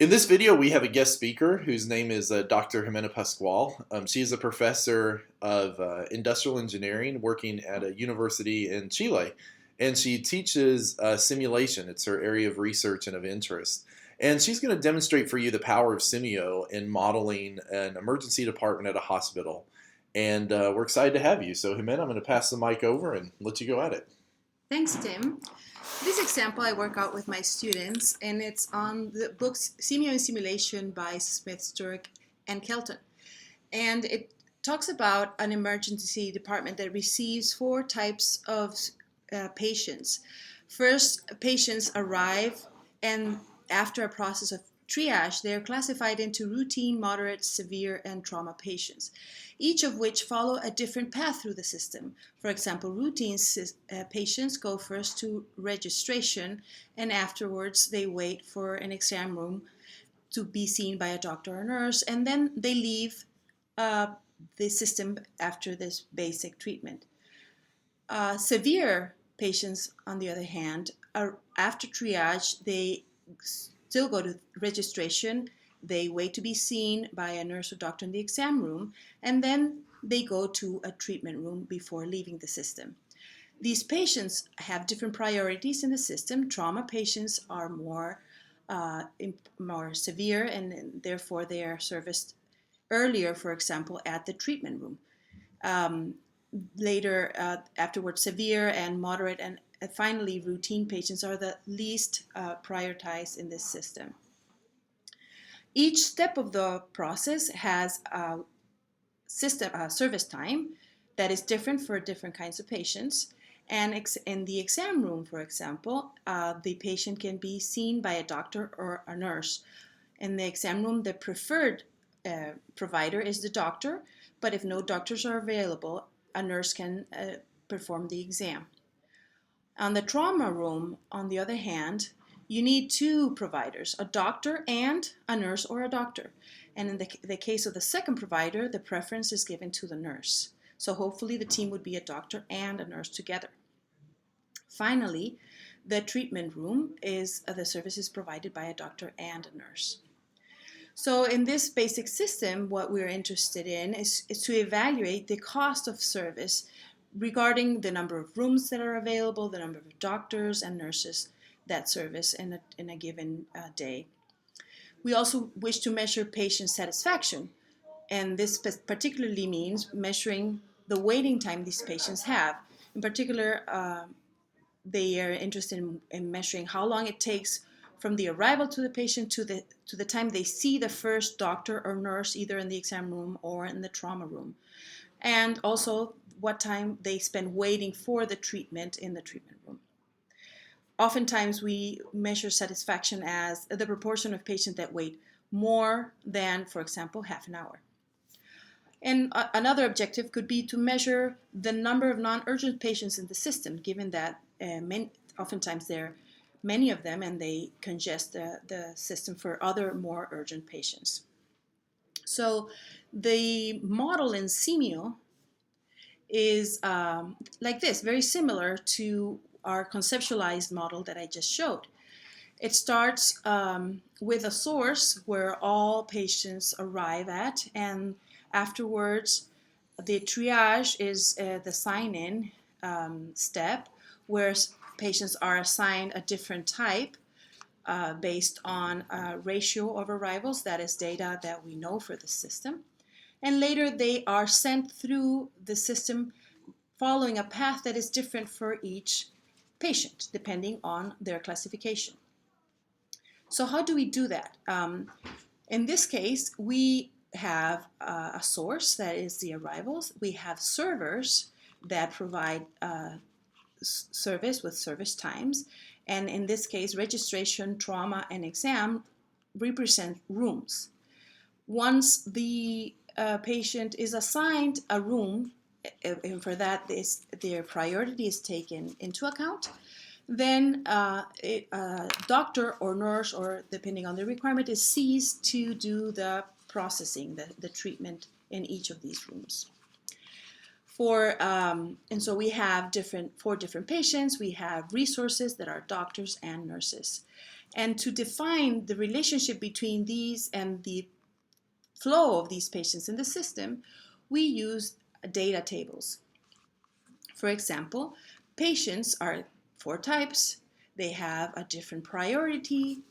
In this video, we have a guest speaker whose name is Dr. Jimena Pascual. She is a professor of industrial engineering working at a university in Chile, and she teaches simulation. It's her area of research and of interest. And she's going to demonstrate for you the power of Simio in modeling an emergency department at a hospital. And we're excited to have you. So, Jimena, I'm going to pass the mic over and let you go at it. Thanks, Tim. This example I work out with my students, and it's on the books Semio and Simulation by Smith, Sturrock, and Kelton. And it talks about an emergency department that receives four types of patients. First, patients arrive, and after a process of triage, they are classified into routine, moderate, severe, and trauma patients, each of which follow a different path through the system. For example, routine patients go first to registration, and afterwards they wait for an exam room to be seen by a doctor or nurse, and then they leave uh, the system after this basic treatment. Severe patients, on the other hand, are after triage, they still go to registration, they wait to be seen by a nurse or doctor in the exam room, and then they go to a treatment room before leaving the system. These patients have different priorities in the system. Trauma patients are more severe, and therefore they are serviced earlier, for example, at the treatment room. Um, Later, afterwards, severe and moderate, and finally, routine patients are the least prioritized in this system. Each step of the process has a service time that is different for different kinds of patients. And in the exam room, for example, the patient can be seen by a doctor or a nurse. In the exam room, the preferred provider is the doctor, but if no doctors are available, a nurse can perform the exam. On the trauma room, on the other hand, you need two providers, a doctor and a nurse or a doctor. And in the case of the second provider, the preference is given to the nurse. So hopefully the team would be a doctor and a nurse together. Finally, the treatment room is the services provided by a doctor and a nurse. So in this basic system, what we're interested in is to evaluate the cost of service regarding the number of rooms that are available, the number of doctors and nurses that service in a given day. We also wish to measure patient satisfaction, and this particularly means measuring the waiting time these patients have. In particular, they are interested in measuring how long it takes from the arrival to the patient to the time they see the first doctor or nurse, either in the exam room or in the trauma room, and also what time they spend waiting for the treatment in the treatment room. Oftentimes, we measure satisfaction as the proportion of patients that wait more than, for example, half an hour. And another objective could be to measure the number of non-urgent patients in the system, given that oftentimes there are many of them and they congest the system for other more urgent patients. So the model in Simio is like this, very similar to our conceptualized model that I just showed. It starts with a source where all patients arrive at, and afterwards, the triage is the sign-in step, where patients are assigned a different type based on a ratio of arrivals, that is data that we know for the system. And later, they are sent through the system following a path that is different for each patient, depending on their classification. So how do we do that? In this case, we have a source that is the arrivals. We have servers that provide service with service times. And in this case, registration, trauma, and exam represent rooms. Once the patient is assigned a room, and for that their priority is taken into account, then a doctor or nurse, or depending on the requirement, is seized to do the processing, the treatment in each of these rooms. And so we have for different patients, we have resources that are doctors and nurses. And to define the relationship between these and the flow of these patients in the system, we use data tables. For example, patients are 4 types. They have a different priority.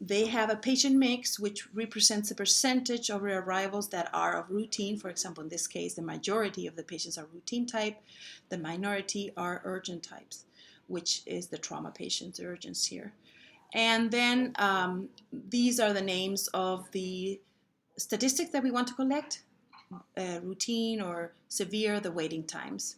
They have a patient mix, which represents the percentage of arrivals that are of routine. For example, in this case, the majority of the patients are routine type. The minority are urgent types, which is the trauma patients, urgents here. And then these are the names of the statistics that we want to collect, routine or severe, the waiting times.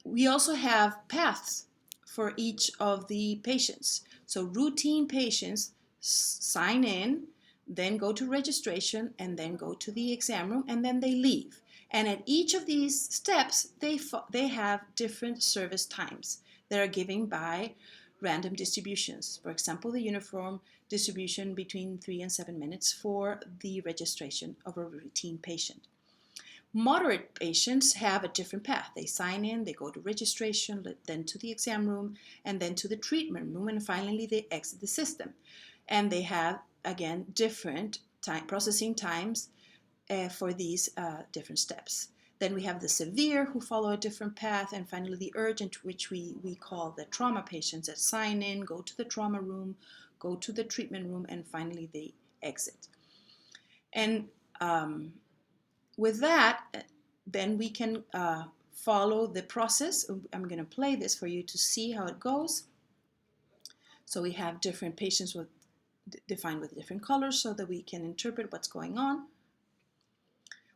We also have paths for each of the patients. So routine patients sign in, then go to registration, and then go to the exam room, and then they leave. And at each of these steps, they have different service times that are given by random distributions. For example, the uniform distribution between 3 and 7 minutes for the registration of a routine patient. Moderate patients have a different path. They sign in, they go to registration, then to the exam room, and then to the treatment room, and finally they exit the system. And they have, again, different processing times for these different steps. Then we have the severe who follow a different path, and finally the urgent, which we call the trauma patients that sign in, go to the trauma room, go to the treatment room, and finally they exit. And with that, then we can follow the process. I'm going to play this for you to see how it goes. So we have different patients defined with different colors so that we can interpret what's going on.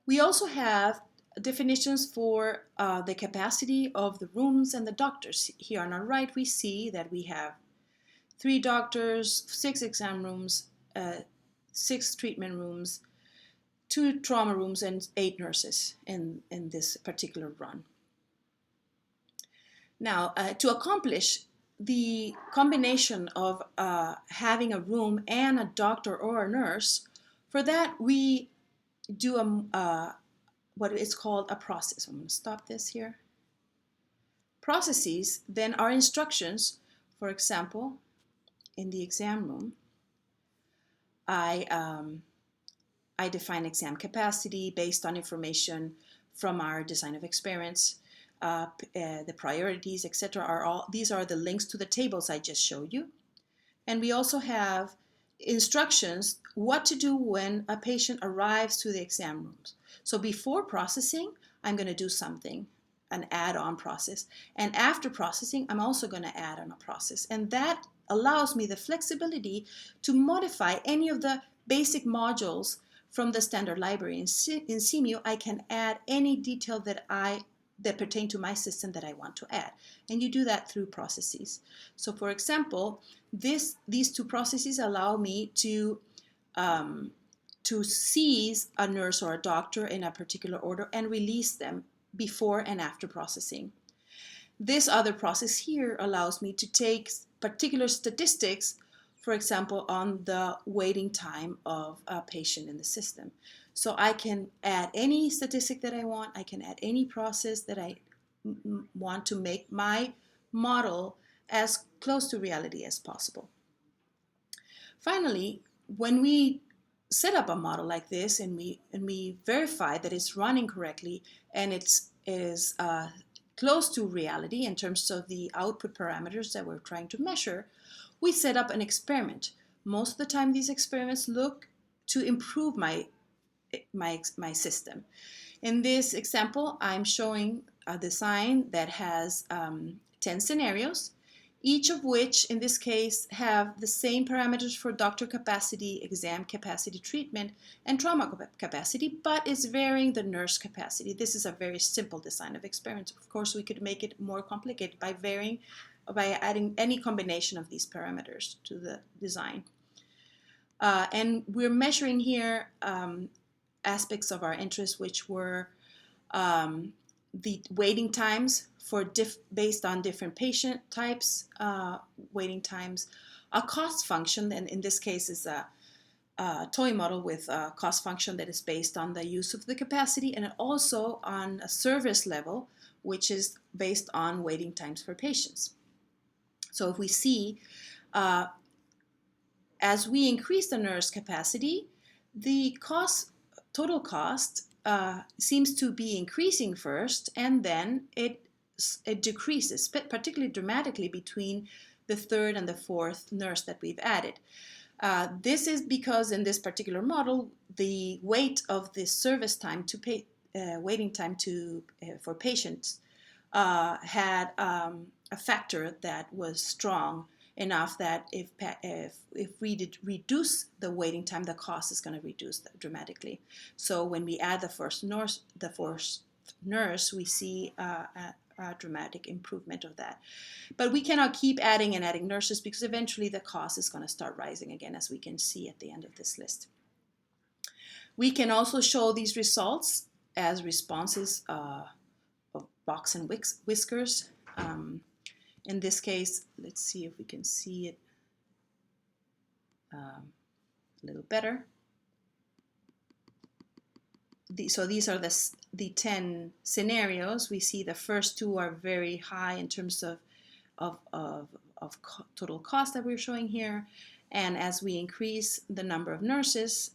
We also have definitions for the capacity of the rooms and the doctors. Here on our right, we see that we have 3 doctors, 6 exam rooms, 6 treatment rooms, 2 trauma rooms, and 8 nurses in this particular run. Now, to accomplish the combination of having a room and a doctor or a nurse, for that we do what is called a process. I'm going to stop this here. Processes then are instructions. For example, in the exam room, I define exam capacity based on information from our design of experiments. The priorities, etc. These are the links to the tables I just showed you. And we also have instructions what to do when a patient arrives to the exam rooms. So before processing, I'm going to do something, an add-on process. And after processing, I'm also going to add on a process. And that allows me the flexibility to modify any of the basic modules from the standard library. In CMU, I can add any detail that pertain to my system that I want to add. And you do that through processes. So for example, these 2 processes allow me to seize a nurse or a doctor in a particular order and release them before and after processing. This other process here allows me to take particular statistics, for example, on the waiting time of a patient in the system. So I can add any statistic that I want. I can add any process that I want to make my model as close to reality as possible. Finally, when we set up a model like this and we verify that it's running correctly and it is close to reality in terms of the output parameters that we're trying to measure, we set up an experiment. Most of the time, these experiments look to improve my system. In this example, I'm showing a design that has 10 scenarios, each of which, in this case, have the same parameters for doctor capacity, exam capacity, treatment, and trauma capacity, but is varying the nurse capacity. This is a very simple design of experiments. Of course, we could make it more complicated by adding any combination of these parameters to the design. And we're measuring here aspects of our interest, which were the waiting times based on different patient types, waiting times, a cost function, and in this case is a toy model with a cost function that is based on the use of the capacity, and also on a service level, which is based on waiting times for patients. So if we see Uh, as we increase the nurse capacity, the total cost seems to be increasing first, and then it decreases, particularly dramatically between the third and the fourth nurse that we've added. This is because in this particular model, the weight of the service time to pay, waiting time for patients had a factor that was strong enough that if we did reduce the waiting time, the cost is going to reduce dramatically. So when we add the fourth nurse, we see a dramatic improvement of that. But we cannot keep adding and adding nurses because eventually the cost is going to start rising again, as we can see at the end of this list. We can also show these results as responses of box and whiskers. In this case, let's see if we can see it a little better. So these are the 10 scenarios. We see the first two are very high in terms of total cost that we're showing here. And as we increase the number of nurses,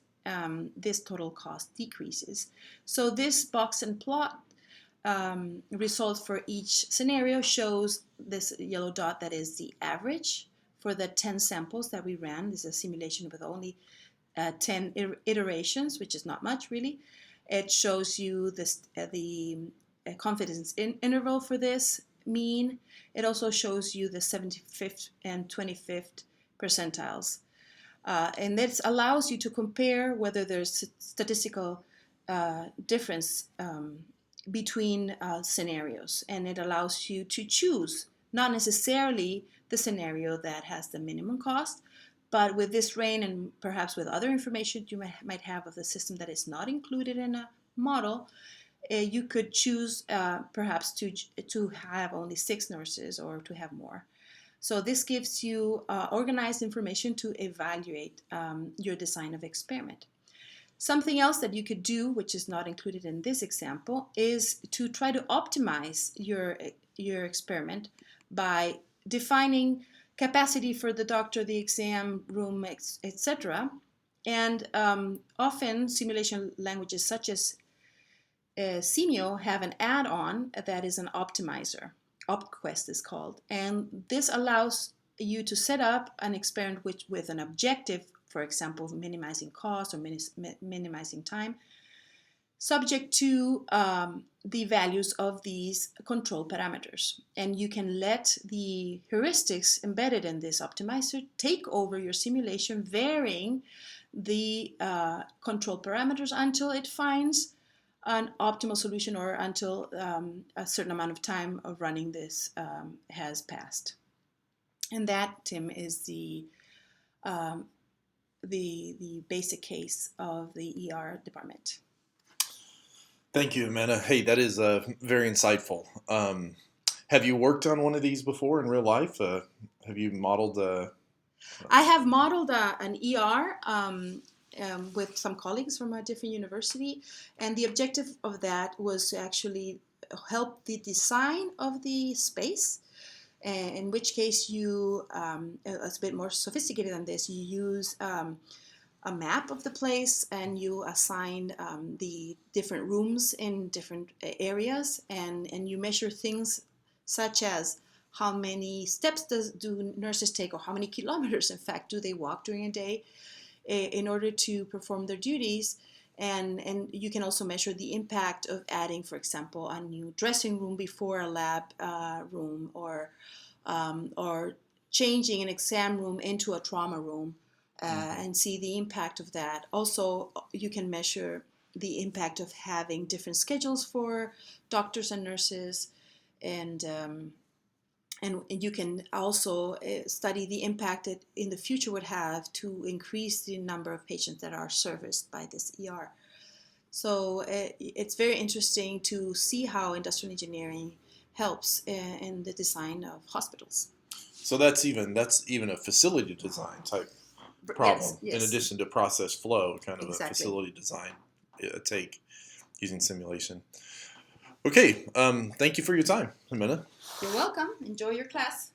this total cost decreases. So this box and plot result for each scenario shows this yellow dot that is the average for the 10 samples that we ran. This is a simulation with only 10 iterations, which is not much really. It shows you the confidence interval for this mean. It also shows you the 75th and 25th percentiles. And this allows you to compare whether there's statistical difference between scenarios. And it allows you to choose not necessarily the scenario that has the minimum cost, but with this range and perhaps with other information you might have of the system that is not included in a model, you could choose perhaps to have only 6 nurses or to have more. So this gives you organized information to evaluate your design of experiment. Something else that you could do, which is not included in this example, is to try to optimize your experiment by defining capacity for the doctor, the exam room, etc. And often simulation languages such as Simio have an add-on that is an optimizer. OpQuest is called. And this allows you to set up an experiment with an objective, for example, minimizing cost or minimizing time, subject to the values of these control parameters. And you can let the heuristics embedded in this optimizer take over your simulation, varying the control parameters until it finds an optimal solution or until a certain amount of time of running this has passed. And that, Tim, is the basic case of the ER department. Thank you, Amanda. Hey, that is very insightful. Have you worked on one of these before in real life? Have you modeled? I have modeled an ER with some colleagues from a different university, and the objective of that was to actually help the design of the space. In which case it's a bit more sophisticated than this. You use a map of the place and you assign the different rooms in different areas, and you measure things such as how many steps do nurses take, or how many kilometers, in fact, do they walk during a day in order to perform their duties. And you can also measure the impact of adding, for example, a new dressing room before a lab room, or changing an exam room into a trauma room, and see the impact of that. Also, you can measure the impact of having different schedules for doctors and nurses, and you can also study the impact it in the future would have to increase the number of patients that are serviced by this ER. So it's very interesting to see how industrial engineering helps in the design of hospitals. So that's even a facility design type problem, yes. in addition to process flow, kind of Exactly. a facility design take using simulation. Okay, thank you for your time, Amanda. You're welcome. Enjoy your class.